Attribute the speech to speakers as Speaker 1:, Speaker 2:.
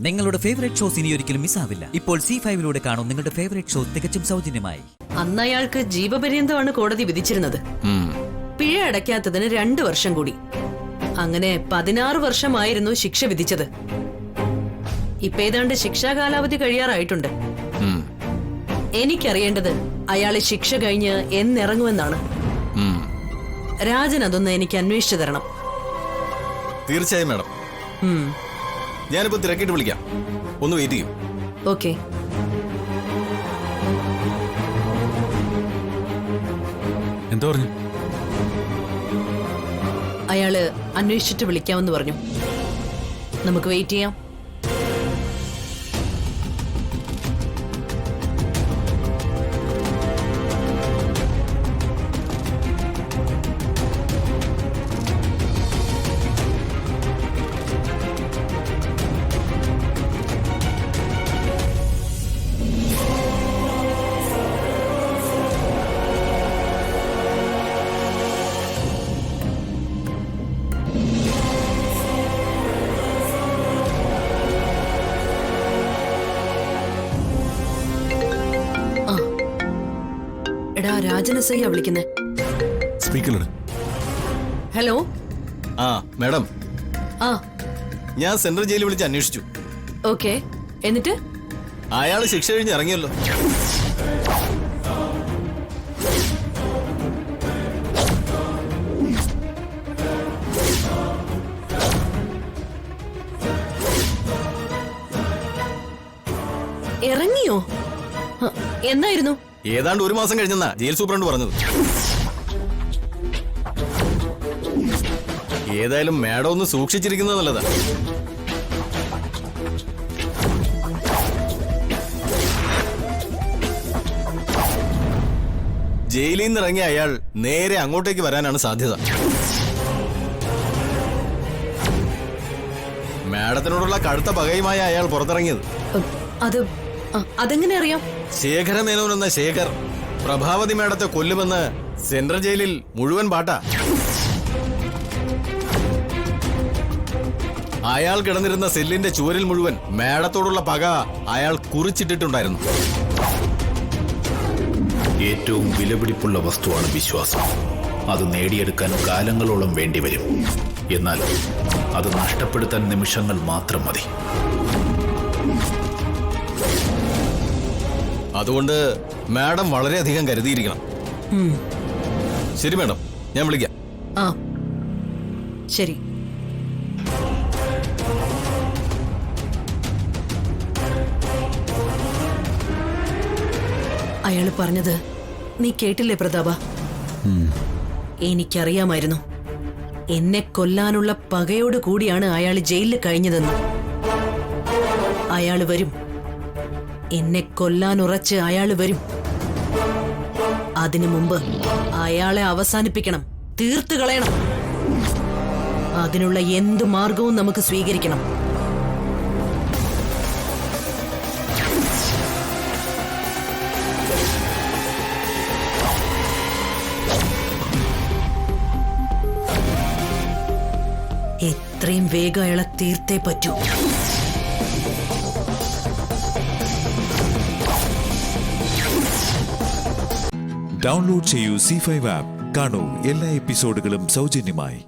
Speaker 1: നിങ്ങളുടെ favourite shows ഇനി ഒരിക്കലും മിസ്സാവില്ല. ഇപ്പോൾ C5 കാണും നിങ്ങളുടെ ഫേവറേറ്റ് ഷോ തികച്ചും സൗജന്യമായി.
Speaker 2: അന്ന് അയാൾക്ക് ജീവപര്യന്തമാണ് കോടതി വിധിച്ചിരുന്നത്. പിഴ അടയ്ക്കാത്തതിന് 2 വർഷം കൂടി. അങ്ങനെ 16 വർഷമായിരുന്നു ശിക്ഷ വിധിച്ചത്. ഇപ്പൊ ഏതാണ്ട് ശിക്ഷാ കാലാവധി കഴിയാറായിട്ടുണ്ട്. എനിക്കറിയേണ്ടത് അയാളെ ശിക്ഷ കഴിഞ്ഞ് എന്നിറങ്ങുമെന്നാണ്. രാജൻ അതൊന്ന് എനിക്ക് അന്വേഷിച്ചു തരണം.
Speaker 3: തീർച്ചയായും മാഡം. ഞാനിപ്പോ തിരക്കിട്ട് വിളിക്കാം, ഒന്ന് വെയിറ്റ് ചെയ്യും.
Speaker 2: ഓക്കെ.
Speaker 3: എന്താ പറഞ്ഞു?
Speaker 2: അയാള് അന്വേഷിച്ചിട്ട് വിളിക്കാമെന്ന് പറഞ്ഞു. നമുക്ക് വെയിറ്റ് ചെയ്യാം. എടാ, രാജനസയ്യ വിളിക്കുന്നേ.
Speaker 3: സ്പീക്കറിൽ.
Speaker 2: ഹലോ.
Speaker 3: ആ മാഡം,
Speaker 2: ആ
Speaker 3: ഞാൻ സെൻട്രൽ ജയിലിൽ വിളിച്ച് അന്വേഷിച്ചു.
Speaker 2: ഓക്കെ, എന്നിട്ട്?
Speaker 3: അയാള് ശിക്ഷ കഴിഞ്ഞ് ഇറങ്ങിയല്ലോ.
Speaker 2: ഇറങ്ങിയോ? എന്നായിരുന്നു?
Speaker 3: ഏതാണ്ട് 1 മാസം കഴിഞ്ഞെന്നാ ജയിൽ സൂപ്രണ്ട് പറഞ്ഞത്. ഏതായാലും മാഡം ഒന്ന് സൂക്ഷിച്ചിരിക്കുന്നത് നല്ലതാ. ജയിലിൽ നിന്ന് ഇറങ്ങിയ അയാൾ നേരെ അങ്ങോട്ടേക്ക് വരാനാണ് സാധ്യത. മാഡത്തിനോടുള്ള കടുത്ത പകയുമായ അയാൾ പുറത്തിറങ്ങിയത്.
Speaker 2: അതെങ്ങനെ അറിയാം?
Speaker 3: ശേഖരമേനോൻ എന്ന ശേഖർ പ്രഭാവതി മേഡത്തെ കൊല്ലുമെന്ന് സെൻട്രൽ ജയിലിൽ മുഴുവൻ പാട്ടാ. അയാൾ കിടന്നിരുന്ന സെല്ലിന്റെ ചുവരിൽ മുഴുവൻ മേഡത്തോടുള്ള പക അയാൾ കുറിച്ചിട്ടിട്ടുണ്ടായിരുന്നു.
Speaker 4: ഏറ്റവും വിലപിടിപ്പുള്ള വസ്തുവാണ് വിശ്വാസം. അത് നേടിയെടുക്കാൻ കാലങ്ങളോളം വേണ്ടിവരും. എന്നാൽ അത് നഷ്ടപ്പെടുത്താൻ നിമിഷങ്ങൾ മാത്രം മതി.
Speaker 3: അതുകൊണ്ട് മാഡം വളരെയധികം കരുതിയിരിക്കണം. ശരി മാഡം, ഞാൻ വിളിക്കാം.
Speaker 2: ആ ശരി. അയാള് പറഞ്ഞത് നീ കേട്ടില്ലേ പ്രതാപ? എനിക്കറിയാമായിരുന്നു എന്നെ കൊല്ലാനുള്ള പകയോട് കൂടിയാണ് അയാൾ ജയിലിൽ കഴിഞ്ഞതെന്ന്. അയാള് വരും, എന്നെ കൊല്ലാൻ ഉറച്ച് അയാള് വരും. അതിനു മുമ്പ് അയാളെ അവസാനിപ്പിക്കണം, തീർത്തു കളയണം. അതിനുള്ള എന്തു മാർഗവും നമുക്ക് സ്വീകരിക്കണം. എത്രയും വേഗം അയാളെ തീർത്തേ പറ്റൂ.
Speaker 5: ഡൗൺലോഡ് ചെയ്യൂ C5 ആപ്പ്. കാണൂ എല്ലാ എപ്പിസോഡുകളും സൗജന്യമായി.